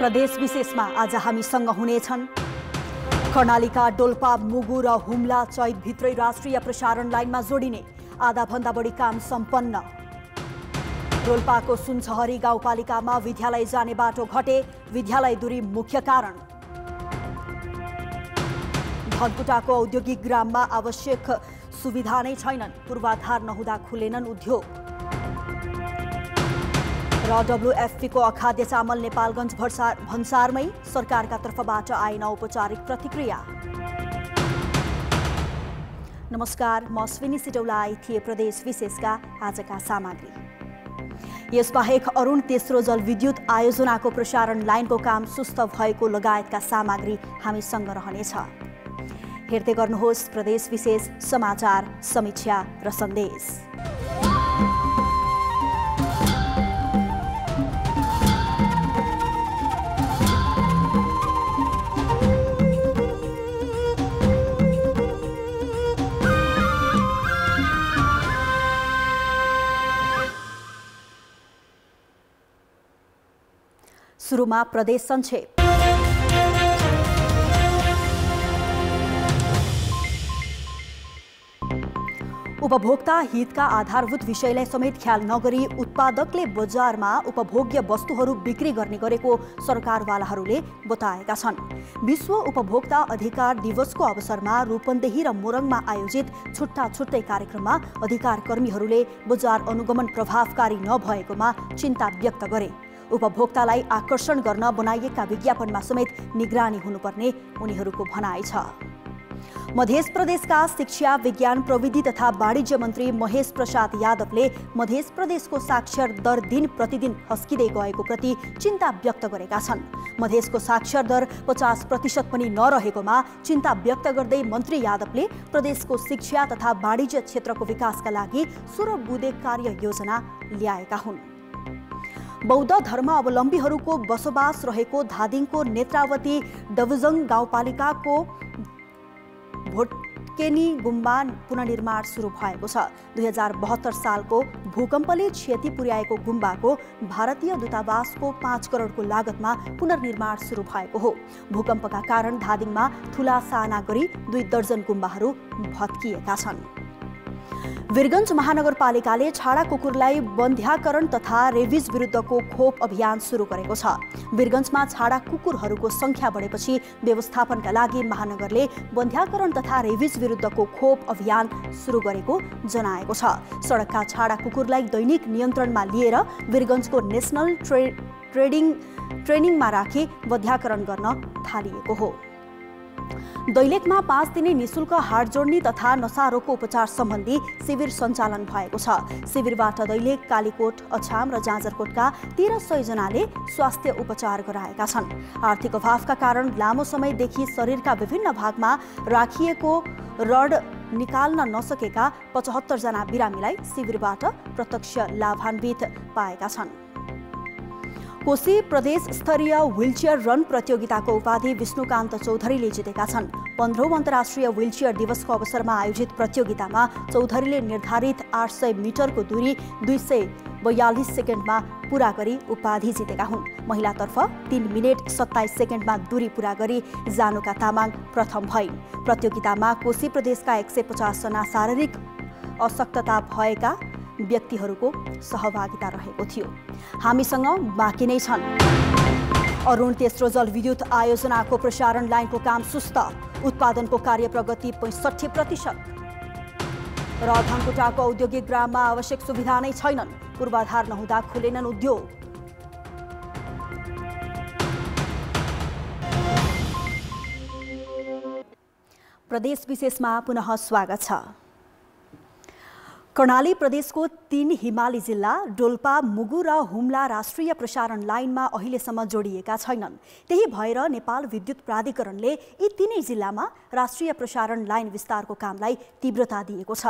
प्रदेश विशेषमा आज हामीसँग हुनेछन् कर्णालीका डोल्पा, मुगु र हुम्ला चैतभित्रै राष्ट्रिय प्रसारण लाइनमा जोडिने आधाभन्दा बढी काम सम्पन्न। डोल्पाको सुनचहरी गाउँपालिकामा विद्यालय जाने बाटो घटे, विद्यालय दूरी मुख्य कारण। धनकुटाको औद्योगिक ग्राममा आवश्यक सुविधा नै छैनन्, पूर्वाधार नहुँदा खुलेनन् उद्योग। र WFP को अखाद्य चामल नेपालगञ्ज भन्सारमै सरकारका तर्फबाट आएन औपचारिक प्रतिक्रिया। नमस्कार, म स्विनी सिटौला थिए प्रदेश विशेषका आजका सामग्री। यसबाहेक अरुण तेस्रो जलविद्युत आयोजनाको प्रसारण लाइनको काम सुस्त भएको लगायतका सामग्री हामीसँग रहनेछ। हेर्दै गर्नुहोस् प्रदेश विशेष समाचार, समीक्षा र सन्देश। सुरुमा प्रदेश संक्षेप। उपभोक्ता हितका आधारभूत विषयलाई समेत ख्याल नगरी उत्पादकले बजारमा उपभोग्य वस्तुहरू बिक्री गर्ने गरेको सरकारवालाहरूले बताएका छन्। विश्व उपभोक्ता अधिकार दिवसको अवसरमा रूपन्देही र मोरङमा आयोजित छुट्टा छुट्टै कार्यक्रममा अधिकार कर्मीहरूले बजार अनुगमन प्रभावकारी नभएकोमा चिन्ता व्यक्त गरे। उपभोक्तालाई आकर्षण गर्न बनाइएका विज्ञापनमा समेत निगरानी हुनुपर्ने उनीहरूको भनाइ छ। मध्य प्रदेशका शिक्षा, विज्ञान, प्रविधि तथा वाणिज्य मन्त्री महेश प्रसाद यादवले मध्य प्रदेशको साक्षर दर दिन प्रतिदिन खस्किँदै गएको प्रति चिन्ता व्यक्त गरेका छन्। मधेसको साक्षर दर 50% पनि नरहेकोमा चिन्ता व्यक्त गर्दै मन्त्री यादवले प्रदेशको शिक्षा तथा वाणिज्य क्षेत्रको विकासका लागि 16 बुँदे कार्य योजना ल्याएका हुन्। बौद्ध धर्मावलम्बीहरूको बसोबास रहेको धादिङको नेत्रावती डबुजङ गाउँपालिकाको भोटकेनी गुम्बा पुनर्निर्माण सुरु भएको छ। 2072 सालको भूकम्पले क्षति पुर्याएको गुम्बाको भारतीय दूतावासको 5 करोडको लागतमा पुनर्निर्माण सुरु भएको हो। भूकम्पका कारण धादिङमा ठूला साना गरी 2 दर्जन गुम्बाहरू भत्किएका छन्। वीरगञ्ज महानगरपालिकाले छाडा कुकुरलाई बन्ध्याकरण तथा रेबिज विरुद्धको खोप अभियान सुरु गरेको छ। वीरगञ्जमा छाडा कुकुरहरूको संख्या बढेपछि व्यवस्थापनका लागि महानगरले बन्ध्याकरण तथा रेबिज विरुद्धको खोप अभियान सुरु गरेको जनाएको छ। सडकका छाडा कुकुरलाई दैनिक नियन्त्रणमा लिएर वीरगञ्जको नेसनल ट्रेनिङमा राखी बन्ध्याकरण गर्न थालिएको हो। दैलेखमा 5 दिने निशुल्क हाड जोड्ने तथा नसारोगको उपचार सम्बन्धी शिविर सञ्चालन भएको छ। शिविरबाट दैलेख, कालीकोट, अछाम र जाजरकोटका 1300 जनाले स्वास्थ्य उपचार गराएका छन्। आर्थिक अभावका कारण लामो समयदेखि शरीरका विभिन्न भागमा राखिएको रड निकाल्न नसकेका 75 जना बिरामीलाई शिविरबाट प्रत्यक्ष लाभान्वित पाएका छन्। कोशी प्रदेश स्तरीय व्हीलचेयर रन प्रतियोगिताको उपाधि विष्णुकान्त चौधरीले जितेका छन्। 15औं अन्तर्राष्ट्रिय व्हीलचेयर दिवसको अवसरमा आयोजित प्रतियोगितामा चौधरीले निर्धारित 800 मिटरको दूरी 242 सेकेन्डमा पूरा गरी उपाधि जितेका हुन्। महिलातर्फ 3 मिनेट 27 सेकेन्डमा दूरी पूरा गरी जानुका तामाङ प्रथम भइन्। प्रतियोगितामा कोशी प्रदेशका 150 जना शारीरिक अशक्तता भएका व्यक्तिहरूको सहभागिता रहेको थियो। हामीसँग बाँकी नै छन्। अरुण तेस्रो जलविद्युत आयोजनाको प्रसारण लाइनको काम सुस्त, उत्पादनको कार्य प्रगति 65%। र धनकुटाको औद्योगिक ग्राममा आवश्यक सुविधा नै छैनन्, पूर्वाधार नहुँदा खुलेनन् उद्योग। प्रदेश विशेषमा पुनः स्वागत छ। कर्णाली प्रदेशको 3 हिमाली जिल्ला डोल्पा, मुगु र हुम्ला राष्ट्रिय प्रसारण लाइनमा अहिलेसम्म जोडिएका छैनन्। त्यही भएर नेपाल विद्युत प्राधिकरणले यी 3 जिल्लामा राष्ट्रिय प्रसारण लाइन विस्तारको कामलाई तीव्रता दिएको छ।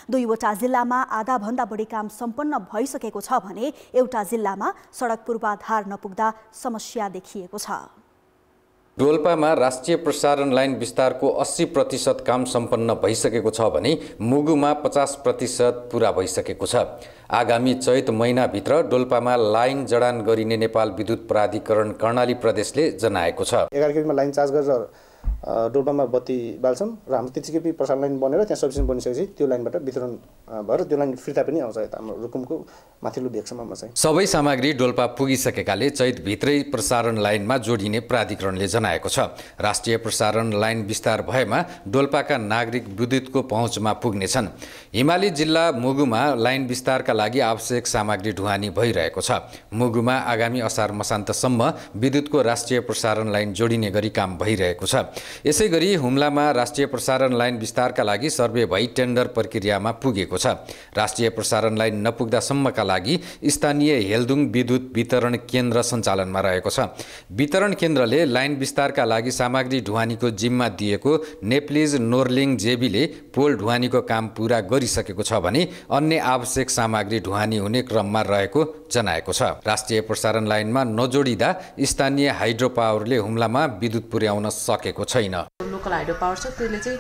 2वटा जिल्लामा आधाभन्दा बढी काम सम्पन्न भइसकेको छ भने एउटा जिल्लामा सडक पूर्वाधार नपुग्दा समस्या देखिएको छ। डोल्पामा राष्ट्रिय प्रसारण लाइन विस्तारको 80% काम सम्पन्न भइसकेको छ भने मुगुमा 50% पुरा भइसकेको छ। आगामी चैत महिनाभित्र डोल्पामा लाइन जडान गरिने नेपाल विद्युत प्राधिकरण कर्णाली प्रदेशले जनाएको छ। 11 केबीमा लाइन चार्ज गरेर डोल्पामा बत्ती बाल्छौँ र हाम्रो त्यतिकै प्रसारण लाइन बनेर त्यहाँ सबस्टेसन बनिसकेपछि त्यो लाइनबाट वितरण भएर त्यो लाइन फिर्ता पनि आउँछ यता हाम्रो रुकुमको माथिल्लो भेगसम्ममा चाहिँ। सबै सामग्री डोल्पा पुगिसकेकाले चैतभित्रै प्रसारण लाइनमा जोडिने प्राधिकरणले जनाएको छ। राष्ट्रिय प्रसारण लाइन विस्तार भएमा डोल्पाका नागरिक विद्युतको पहुँचमा पुग्नेछन्। हिमाली जिल्ला मुगुमा लाइन विस्तारका लागि आवश्यक सामग्री ढुवानी भइरहेको छ। मुगुमा आगामी असार मसान्तसम्म विद्युतको राष्ट्रिय प्रसारण लाइन जोडिने गरी काम भइरहेको छ। यसैगरी हुम्लामा राष्ट्रिय प्रसारण लाइन विस्तारका लागि सर्वे भई टेन्डर प्रक्रियामा पुगेको छ। राष्ट्रिय प्रसारण लाइन नपुग्दासम्मका लागि स्थानीय हेल्दुङ विद्युत वितरण केन्द्र सञ्चालनमा रहेको छ। वितरण केन्द्रले लाइन विस्तारका लागि सामग्री ढुवानीको जिम्मा दिएको नेप्लिज नोर्लिङ जेबीले पोल ढुवानीको काम पूरा गरिसकेको छ भने अन्य आवश्यक सामग्री ढुवानी हुने क्रममा रहेको जनाएको छ। राष्ट्रिय प्रसारण लाइनमा नजोडिँदा स्थानीय हाइड्रो पावरले हुम्लामा विद्युत पुर्याउन सकेको छैन। लोकल हाइड्रो पावर छ, त्यसले चाहिँ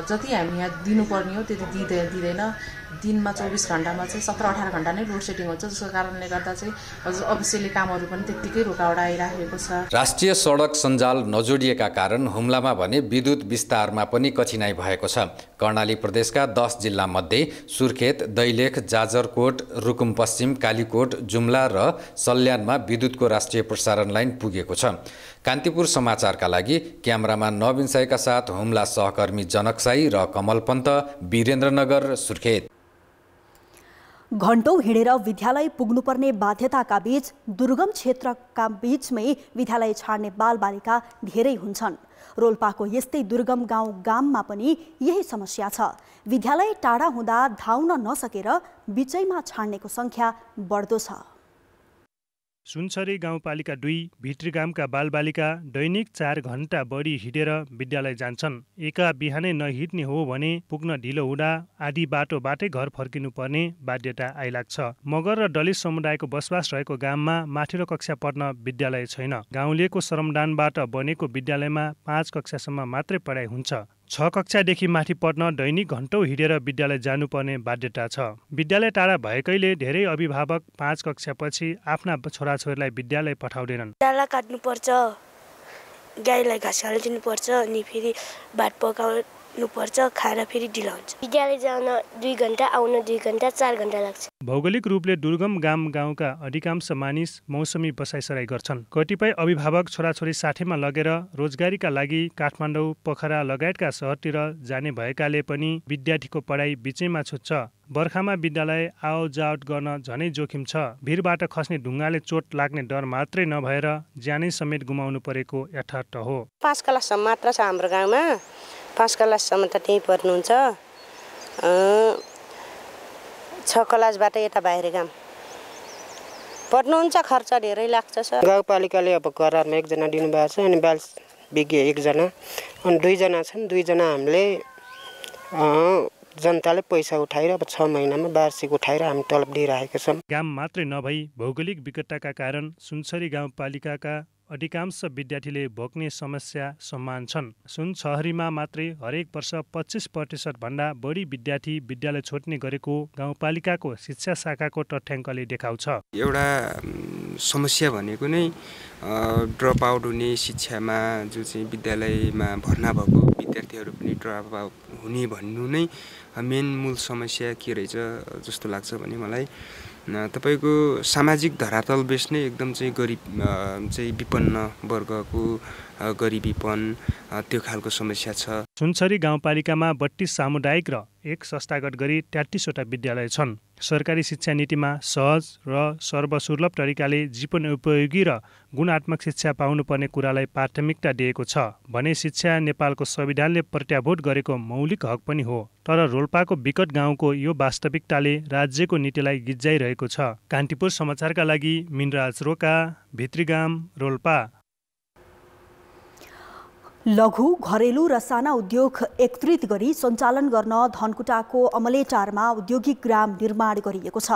जति हामी यहाँ दिनुपर्ने हो त्यति दिँदैन। दिनमा 24 घण्टामा चाहिँ 17-18 घण्टा नै लोड सेटिङ हुन्छ, जसको कारणले गर्दा चाहिँ अफिसियली कामहरू पनि त्यत्तिकै रोकावट आइराखेको छ। राष्ट्रिय सडक सञ्जाल नजोडिएका कारण हुम्लामा भने विद्युत विस्तारमा पनि कठिनाई भएको छ। कर्णाली प्रदेशका 10 जिल्लामध्ये सुर्खेत, दैलेख, जाजरकोट, रुकुम पश्चिम, कालीकोट, जुम्ला र सल्यानमा विद्युतको राष्ट्रिय प्रसारण लाइन पुगेको छ। कान्तिपुर समाचारका लागि क्यामेरामा नवीन साईका साथ हुम्ला सहकर्मी जनक साई र कमल पन्त, वीरेन्द्रनगर, सुर्खेत। घण्टौं हिँडेर विद्यालय पुग्नुपर्ने बाध्यताका बीच दुर्गम क्षेत्रका बीचमै विद्यालय छाड्ने बालबालिका धेरै हुन्छन्। रोल्पाको यस्तै दुर्गम गाउँमा पनि यही समस्या छ। विद्यालय टाढा हुँदा धाउन नसकेर बिचैमा छाड्नेको संख्या बढ्दो छ। सुनसरी गाउँपालिका 2 भित्रीगामका बालबालिका दैनिक 4 घण्टा बढी हिँडेर विद्यालय जान्छन्। एका बिहानै नहिँड्ने हो भने पुग्न ढिलो हुँदा आधी बाटोबाटै घर फर्किनु पर्ने बाध्यता आइलाग्छ। मगर र दलित समुदायको बसोबास रहेको गाउँमा माथिल्लो कक्षा पढ्न विद्यालय छैन। गाउँलेको श्रमदानबाट बनेको विद्यालयमा 5 कक्षासम्म मात्रै पढाइ हुन्छ। 6 कक्षादेखि माथि पढ्न दैनिक घण्टौं हिँडेर विद्यालय जानुपर्ने बाध्यता छ। विद्यालय टाढा भएकैले धेरै अभिभावक 5 कक्षापछि आफ्ना छोराछोरीलाई विद्यालय पठाउँदैनन्। डाला काट्नुपर्छ, गाईलाई घाँस हालिदिनुपर्छ, अनि फेरि भात पकाउनुपर्छ, खाएर फेरि ढिलो हुन्छ। विद्यालय जान 2 घण्टा, आउन 2 घण्टा, 4 घण्टा लाग्छ। भौगोलिक रूपले दुर्गम गाउँका अधिकांश मानिस मौसमी बसाइसराई गर्छन्। कतिपय अभिभावक छोराछोरी साथैमा लगेर रोजगारीका लागि काठमाडौँ, पोखरा लगायतका सहरतिर जाने भएकाले पनि विद्यार्थीको पढाइ बिचैमा छुट्छ। बर्खामा विद्यालय आवजावट गर्न झनै जोखिम छ। भिरबाट खस्ने ढुङ्गाले चोट लाग्ने डर मात्रै नभएर ज्यानै समेत गुमाउनु परेको यथार्थ हो। 5 क्लाससम्म मात्र छ हाम्रो गाउँमा। 5 क्लाससम्म त त्यहीँ पढ्नुहुन्छ। 6 क्लासबाट यता बाहिर गाउँ पढ्नुहुन्छ, खर्च धेरै लाग्छ सर। गाउँपालिकाले अब करारमा 1 जना दिनुभएको छ, अनि बाल विज्ञ 1 जना, अनि 2 जना छन्। 2 जना हामीले जनताले पैसा उठाएर अब 6 महिनामा वार्षिक उठाएर हामी तलब दिइरहेका छौँ। गाउँ मात्रै नभई भौगोलिक विकटताका कारण सुनसरी गाउँपालिकाका अधिकांश विद्यार्थीले भोग्ने समस्या समान छन्। सुनसरीमा मात्रै हरेक वर्ष 25% भन्दा बढी विद्यार्थी विद्यालय छोड्ने गरेको गाउँपालिकाको शिक्षा शाखाको तथ्याङ्कले देखाउँछ। एउटा समस्या भनेको नै ड्रप आउट हुने, शिक्षामा जो चाहिँ विद्यालयमा भर्ना भएको विद्यार्थीहरू पनि ड्रप आउट हुने भन्नु नै मेन मूल समस्या के रहेछ जस्तो लाग्छ भने मलाई तपाईको सामाजिक धरातल बेस नै एकदम चाहिँ गरिब चाहिँ विपन्न वर्गको गरिबीपन त्यो खालको समस्या छ। सुनसरी गाउँपालिकामा 32 सामुदायिक र 1 संस्थागत गरी 33 वटा विद्यालय छन्। सरकारी शिक्षा नीतिमा सहज र सर्वसुलभ तरिकाले जीवन उपयोगी र गुणात्मक शिक्षा पाउनुपर्ने कुरालाई प्राथमिकता दिएको छ भने शिक्षा नेपालको संविधानले प्रत्याभूत गरेको मौलिक हक पनि हो। तर रोल्पाको विकट गाउँको यो वास्तविकताले राज्यको नीतिलाई गिज्जाइरहेको छ। कान्तिपुर समाचारका लागि मिनराज रोका, भित्रीगाम, रोल्पा। लघु, घरेलु र साना उद्योग एकत्रित गरी सञ्चालन गर्न धनकुटाको अमलेटारमा औद्योगिक ग्राम निर्माण गरिएको छ।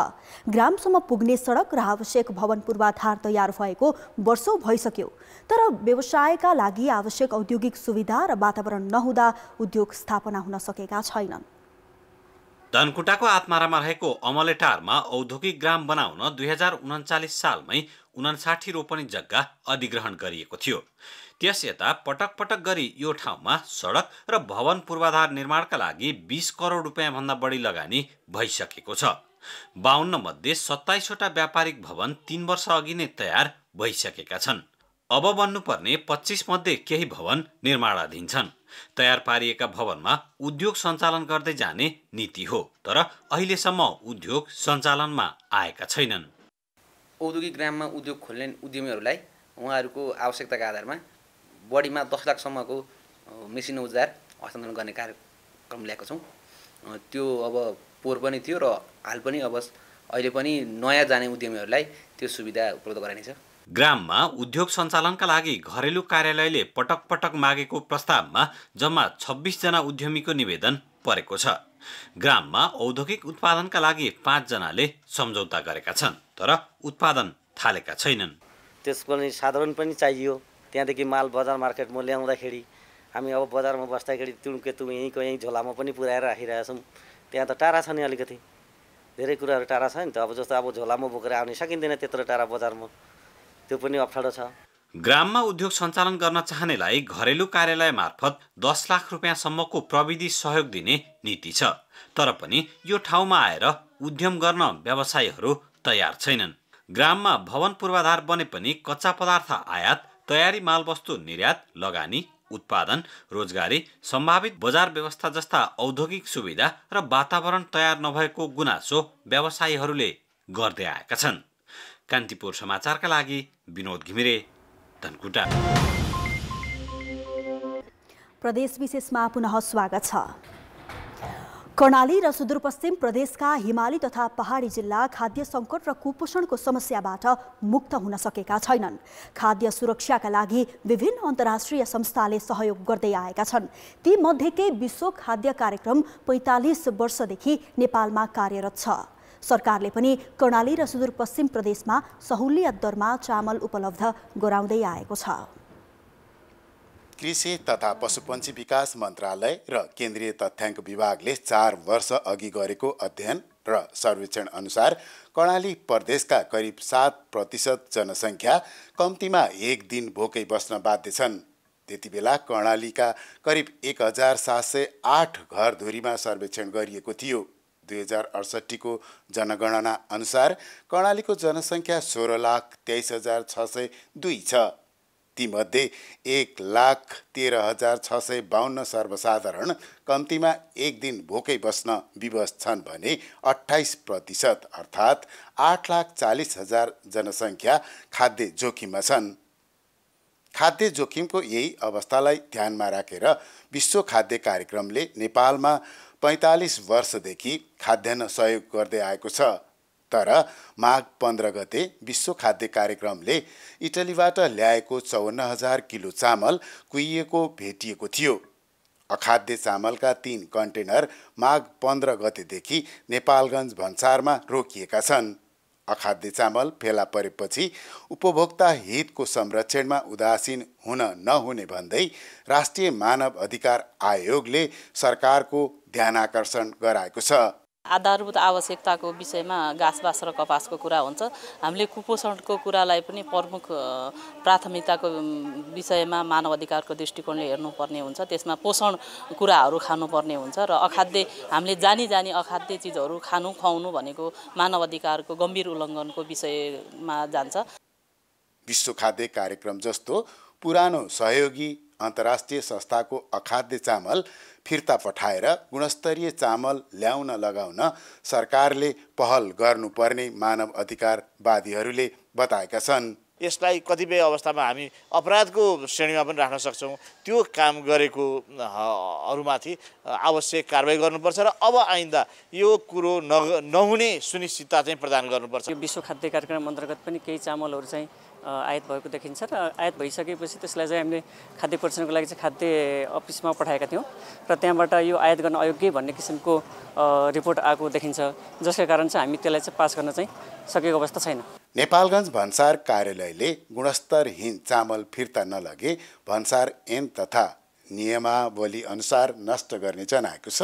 ग्रामसम्म पुग्ने सडक र आवश्यक भवन पूर्वाधार तयार भएको वर्षौं भइसक्यो, तर व्यवसायका लागि आवश्यक औद्योगिक सुविधा र वातावरण नहुँदा उद्योग स्थापना हुन सकेका छैनन्। धनकुटाको आत्मारामा रहेको अमलेटारमा औद्योगिक ग्राम बनाउन 2039 सालमै 59 रोपनी जग्गा अधिग्रहण गरिएको थियो। त्यस यता पटक पटक गरी यो ठाउँमा सडक र भवन पूर्वाधार निर्माणका लागि 20 करोड रुपियाँ भन्दा बढी लगानी भइसकेको छ। 52 मध्ये 27 वटा व्यापारिक भवन 3 वर्ष अघि नै तयार भइसकेका छन्। अब बन्नुपर्ने 25 मध्ये केही भवन निर्माणाधीन छन्। तयार पारिएका भवनमा उद्योग सञ्चालन गर्दै जाने नीति हो, तर अहिलेसम्म उद्योग सञ्चालनमा आएका छैनन्। औद्योगिक ग्राममा उद्योग खोल्ने उद्यमीहरूलाई उहाँहरूको आवश्यकताका आधारमा बढीमा 10 लाखसम्मको मेसिन औजार हस्तान्तरण गर्ने कार्यक्रम ल्याएको छौँ। त्यो अब पोहोर पनि थियो र हाल पनि अब अहिले पनि नयाँ जाने उद्यमीहरूलाई त्यो सुविधा उपलब्ध गराइनेछ। ग्राममा उद्योग सञ्चालनका लागि घरेलु कार्यालयले पटक पटक मागेको प्रस्तावमा जम्मा 26 जना उद्यमीको निवेदन परेको छ। ग्राममा औद्योगिक उत्पादनका लागि 5 जनाले सम्झौता गरेका छन्, तर उत्पादन थालेका छैनन्। त्यसको पनि साधारण पनि चाहियो। त्यहाँदेखि माल बजार मार्केटमा ल्याउँदाखेरि हामी अब बजारमा बस्दाखेरि तुणकेतु यहीँको यहीँ झोलामा पनि पुर्याएर राखिरहेका छौँ। त्यहाँ त टाढा छ नि, अलिकति धेरै कुराहरू टाढा छ नि त। अब जस्तो अब झोलामा बोकेर आउन सकिँदैन त्यत्रो टाढा बजारमा, त्यो पनि अप्ठ्यारो छ। ग्राममा उद्योग सञ्चालन गर्न चाहनेलाई घरेलु कार्यालय मार्फत 10 लाख रुपियाँसम्मको प्रविधि सहयोग दिने नीति छ, तर पनि यो ठाउँमा आएर उद्यम गर्न व्यवसायीहरू तयार छैनन्। ग्राममा भवन पूर्वाधार बने पनि कच्चा पदार्थ आयात, तयारी मालवस्तु निर्यात, लगानी, उत्पादन, रोजगारी, सम्भावित बजार व्यवस्था जस्ता औद्योगिक सुविधा र वातावरण तयार नभएको गुनासो व्यवसायीहरूले गर्दै आएका छन्। कान्तिपुर समाचारका लागि विनोद घिमिरे, धनकुटा। प्रदेश विशेषमा पुनः स्वागत छ। कर्णाली र सुदूरपश्चिम प्रदेशका हिमाली तथा पहाडी जिल्ला खाद्य सङ्कट र कुपोषणको समस्याबाट मुक्त हुन सकेका छैनन्। खाद्य सुरक्षाका लागि विभिन्न अन्तर्राष्ट्रिय संस्थाले सहयोग गर्दै आएका छन्। ती मध्येकै विश्व खाद्य कार्यक्रम 45 वर्षदेखि नेपालमा कार्यरत छ। सरकारले पनि कर्णाली र सुदूरपश्चिम प्रदेशमा सहुलियत दरमा चामल उपलब्ध गराउँदै आएको छ। कृषि तथा पशुपन्छी विकास मन्त्रालय र केन्द्रीय तथ्याङ्क विभागले 4 वर्ष अघि गरेको अध्ययन र सर्वेक्षण अनुसार कर्णाली प्रदेशका करिब 7% जनसङ्ख्या कम्तीमा एक दिन भोकै बस्न बाध्य छन्। त्यति बेला कर्णालीका करिब 1708 घरधुरीमा सर्वेक्षण गरिएको थियो। 2068 को जनगणना अनुसार कर्णालीको जनसङ्ख्या 16,23,602 छ। तीमध्ये 1,13,652 सर्वसाधारण कम्तीमा एक दिन भोकै बस्न विवश छन् भने 28% अर्थात् 8,40,000 जनसङ्ख्या खाद्य जोखिममा छन्। खाद्य जोखिमको यही अवस्थालाई ध्यानमा राखेर विश्व खाद्य कार्यक्रमले नेपालमा 45 वर्षदेखि खाद्यान्न सहयोग गर्दै आएको छ। तर माघ 15 गते विश्व खाद्य कार्यक्रमले इटलीबाट ल्याएको 54,000 किलो चामल कुहिएको भेटिएको थियो। अखाद्य चामलका 3 कन्टेनर माघ 15 गतेदेखि नेपालगञ्ज भन्सारमा रोकिएका छन्। अखाद्य चामल फेला परेपछि उपभोक्ता हितको संरक्षणमा उदासीन हुन नहुने भन्दै राष्ट्रिय मानव अधिकार आयोगले सरकारको ध्यानआकर्षण गराएको छ। आधारभूत आवश्यकताको विषयमा घाँसबास र कपासको कुरा हुन्छ। हामीले कुपोषणको कुरालाई पनि प्रमुख प्राथमिकताको विषयमा मानव अधिकारको दृष्टिकोणले हेर्नुपर्ने हुन्छ। त्यसमा पोषण कुराहरू खानुपर्ने हुन्छ र अखाद्य हामीले जानी अखाद्य चिजहरू खानु खुवाउनु भनेको मानव अधिकारको गम्भीर उल्लङ्घनको विषयमा जान्छ। विश्व खाद्य कार्यक्रम जस्तो पुरानो सहयोगी अन्तर्राष्ट्रिय संस्थाको अखाद्य चामल फिर्ता पठाएर गुणस्तरीय चामल ल्याउन लगाउन सरकारले पहल गर्नुपर्ने मानव अधिकारवादीहरूले बताएका छन्। यसलाई कतिपय अवस्थामा हामी अपराधको श्रेणीमा पनि राख्न सक्छौँ। त्यो काम गरेको हरूमाथि आवश्यक कारबाही गर्नुपर्छ र अब आइन्दा यो कुरो नहुने सुनिश्चितता चाहिँ प्रदान गर्नुपर्छ। विश्व खाद्य कार्यक्रम अन्तर्गत पनि केही चामलहरू चाहिँ आयात भएको देखिन्छ र आयात भइसकेपछि त्यसलाई चाहिँ हामीले खाद्य परीक्षणको लागि चाहिँ खाद्य अफिसमा पठाएका थियौँ र त्यहाँबाट यो आयात गर्न अयोग्य भन्ने किसिमको रिपोर्ट आएको देखिन्छ, जसका कारण चाहिँ हामी त्यसलाई चाहिँ पास गर्न चाहिँ सकेको अवस्था छैन। नेपालगञ्ज भन्सार कार्यालयले गुणस्तरहीन चामल फिर्ता नलगे भन्सार ऐन तथा नियमावली अनुसार नष्ट गर्ने जनाएको छ।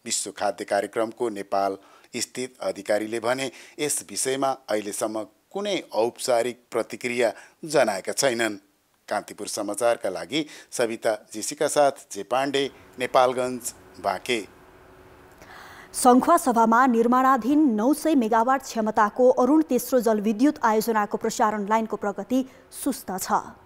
विश्व खाद्य कार्यक्रमको नेपाल स्थित अधिकारीले भने यस विषयमा अहिलेसम्म कुनै औपचारिक प्रतिक्रिया जनाएका छैनन्। कान्तिपुर समाचारका लागि सविता जेसीका साथ जे पाण्डे, नेपालगञ्ज, बाँके। सङ्खुवा सभामा निर्माणाधीन 900 मेगावाट क्षमताको अरुण तेस्रो जलविद्युत आयोजनाको प्रसारण लाइनको प्रगति सुस्त छ।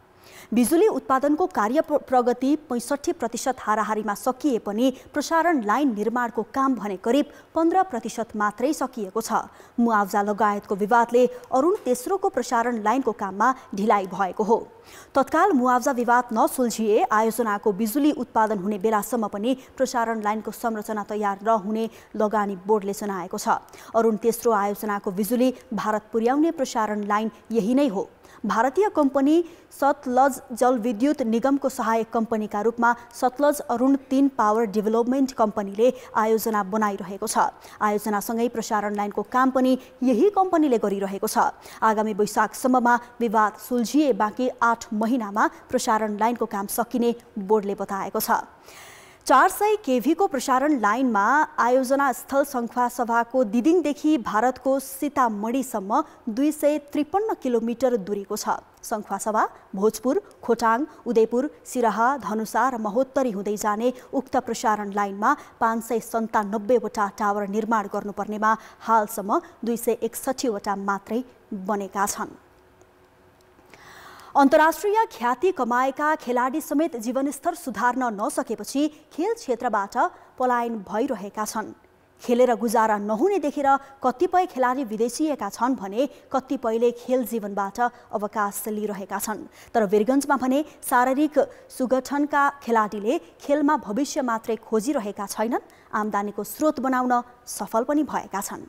बिजुली उत्पादनको कार्य प्रगति 65% हाराहारीमा सकिए पनि प्रसारण लाइन निर्माणको काम भने करिब 15% मात्रै सकिएको छ। मुआवजा लगायतको विवादले अरुण तेस्रोको प्रसारण लाइनको काममा ढिलाइ भएको हो। तत्काल मुआवजा विवाद नसुल्झिए आयोजनाको बिजुली उत्पादन हुने बेलासम्म पनि प्रसारण लाइनको संरचना तयार नहुने लगानी बोर्डले जनाएको छ। अरुण तेस्रो आयोजनाको बिजुली भारत पुर्याउने प्रसारण लाइन यही नै हो। भारतीय कम्पनी सतलज जलविद्युत निगमको सहायक कम्पनीका रूपमा सतलज अरुण 3 पावर डेभलपमेन्ट कम्पनीले आयोजना बनाइरहेको छ। आयोजनासँगै प्रसारण लाइनको काम पनि यही कम्पनीले गरिरहेको छ। आगामी वैशाखसम्ममा विवाद सुल्झिए बाँकी 8 महिनामा प्रसारण लाइनको काम सकिने बोर्डले बताएको छ। 400 केभीको प्रसारण लाइनमा आयोजना स्थल सङ्खुवा सभाको दिदिङदेखि भारतको सीतामढीसम्म 253 किलोमिटर दूरीको छ। सङ्खुवा सभा भोजपुर, खोटाङ, उदयपुर, सिराहा, धनुषा र महोत्तरी हुँदै जाने उक्त प्रसारण लाइनमा 597 वटा टावर निर्माण गर्नुपर्नेमा हालसम्म 261 वटा मात्रै बनेका छन्। अन्तर्राष्ट्रिय ख्याति कमाएका खेलाडी समेत जीवनस्तर सुधार्न नसकेपछि खेल क्षेत्रबाट पलायन भइरहेका छन्। खेलेर गुजारा नहुने देखेर कतिपय खेलाडी विदेशिएका छन् भने कतिपयले खेल जीवनबाट अवकाश लिइरहेका छन्। तर वीरगञ्जमा भने शारीरिक सुगठनका खेलाडीले खेलमा भविष्य मात्रै खोजिरहेका छैनन्, आम्दानीको स्रोत बनाउन सफल पनि भएका छन्।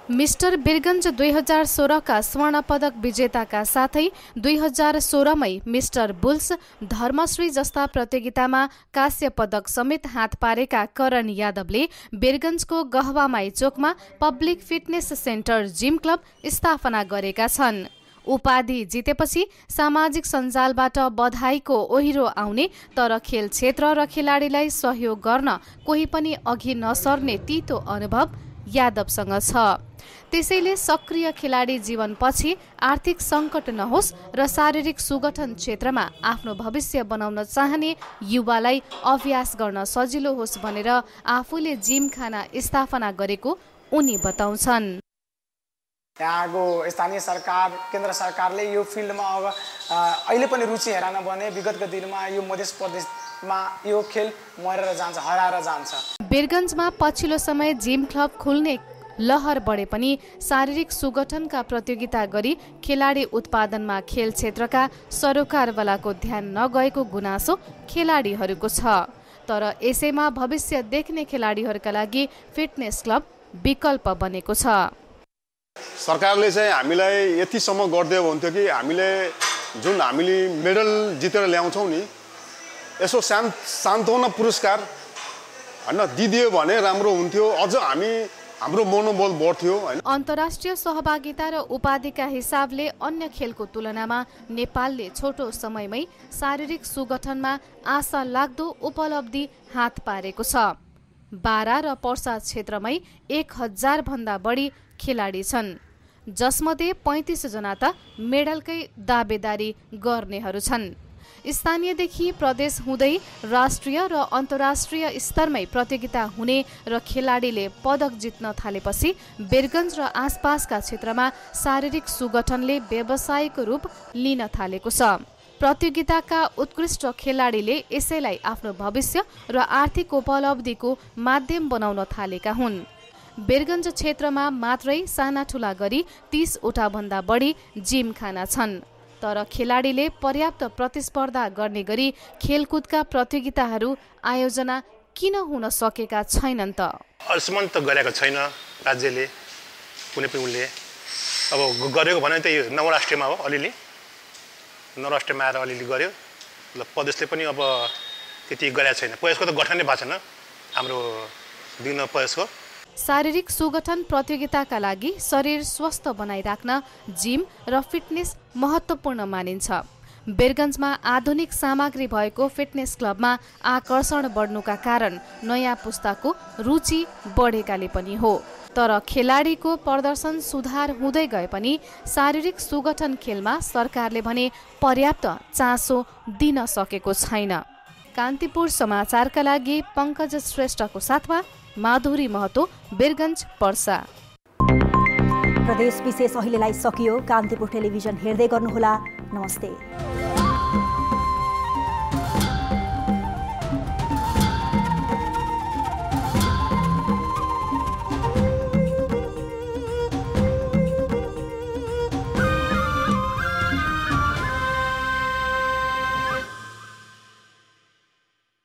मिस्टर वीरगञ्ज 2016 का स्वर्ण पदक विजेताका साथै 2016 मै मिस्टर बुल्स, धर्मश्री जस्ता प्रतियोगितामा कांस्य पदक समेत हात पारेका करण यादवले वीरगञ्जको गहवामाई चोकमा public fitness centre gym club स्थापना गरेका छन्। उपाधि जितेपछि सामाजिक सञ्जालबाट बधाईको ओहिरो आउने तर खेल क्षेत्र र खेलाडीलाई सहयोग गर्न कोही पनि अघि नसर्ने तीतो अनुभव यादवसँग छ। त्यसैले सक्रिय खेलाडी जीवनपछि आर्थिक सङ्कट नहोस् र शारीरिक सुगठन क्षेत्रमा आफ्नो भविष्य बनाउन चाहने युवालाई अभ्यास गर्न सजिलो होस् भनेर आफूले जिमखाना स्थापना गरेको उनी बताउँछन्। यहाँको स्थानीय सरकार, केन्द्र सरकारले यो फिल्डमा अब अहिले पनि रुचि हेरान भने विगतको दिनमा यो मध्य प्रदेशमा यो खेल मरेर जान्छ, हराएर जान्छ। वीरगञ्जमा पछिल्लो समय जिम क्लब खुल्ने लहर बढे पनि शारीरिक सुगठनका प्रतियोगिता गरी खेलाडी उत्पादनमा खेल क्षेत्रका सरोकारवालाको ध्यान नगएको गुनासो खेलाडीहरूको छ। तर यसैमा भविष्य देख्ने खेलाडीहरूका लागि फिटनेस क्लब विकल्प बनेको छ। सरकारले चाहिँ हामीलाई यतिसम्म गरिदियो हुन्थ्यो कि हामीले मेडल जितेर ल्याउँछौँ नि, यसो सान्त्वना पुरस्कार हैन दिदियो भने राम्रो हुन्थ्यो, अझ हाम्रो मनोबल बढ्थ्यो। अन्तर्राष्ट्रिय सहभागिता र उपाधिका हिसाबले अन्य खेलको तुलनामा नेपालले छोटो समयमै शारीरिक सुगठनमा आशा लाग्दो उपलब्धि हात पारेको छ। बारा र पर्सा क्षेत्रमै 1000 भन्दा बढी खेलाडी छन्, जसमध्ये 35 जना त मेडलकै दावेदारी गर्नेहरू छन्। स्थानीयदेखि प्रदेश हुँदै राष्ट्रिय र अन्तर्राष्ट्रिय स्तरमै प्रतियोगिता हुने र खेलाडीले पदक जित्न थालेपछि वीरगञ्ज र आसपासका क्षेत्रमा शारीरिक सुगठनले व्यावसायिक रूप लिन थालेको छ। प्रतियोगिताका उत्कृष्ट खेलाडीले यसैलाई आफ्नो भविष्य र आर्थिक उपलब्धिको माध्यम बनाउन थालेका हुन्। वीरगञ्ज क्षेत्रमा मात्रै साना ठुला गरी 30 वटा भन्दा बढी जिमखाना छन्। तर खेलाडीले पर्याप्त प्रतिस्पर्धा गर्ने गरी खेलकुदका प्रतियोगिताहरू आयोजना किन हुन सकेका छैनन् त? अहिलेसम्म त गरेको छैन राज्यले कुनै पनि उनले। अब गरेको भने त यो नवराष्ट्रियमा हो अलिअलि नवराष्ट्रियमा आएर अलिअलि गर्यो ल प्रदेशले पनि अब त्यति गरेको छैन प्रदेशको त गठनै भएको छैन हाम्रो दिनु प्रदेशको शारीरिक सुगठन प्रतियोगिताका लागि शरीर स्वस्थ बनाइराख्न जिम र फिटनेस महत्त्वपूर्ण मानिन्छ। बेरगन्जमा आधुनिक सामग्री भएको फिटनेस क्लबमा आकर्षण बढ्नुका कारण नयाँ पुस्ताको रुचि बढेकाले पनि हो। तर खेलाडीको प्रदर्शन सुधार हुँदै गए पनि शारीरिक सुगठन खेलमा सरकारले भने पर्याप्त चासो दिन सकेको छैन। कान्तिपुर समाचारका लागि पंकज श्रेष्ठको साथमा माधुरी महतो, बेरगन्ज, पर्सा। प्रदेश विशेष अहिलेलाई सकियो। कान्तिपुर टेलिभिजन हेर्दै गर्नुहोला। नमस्ते।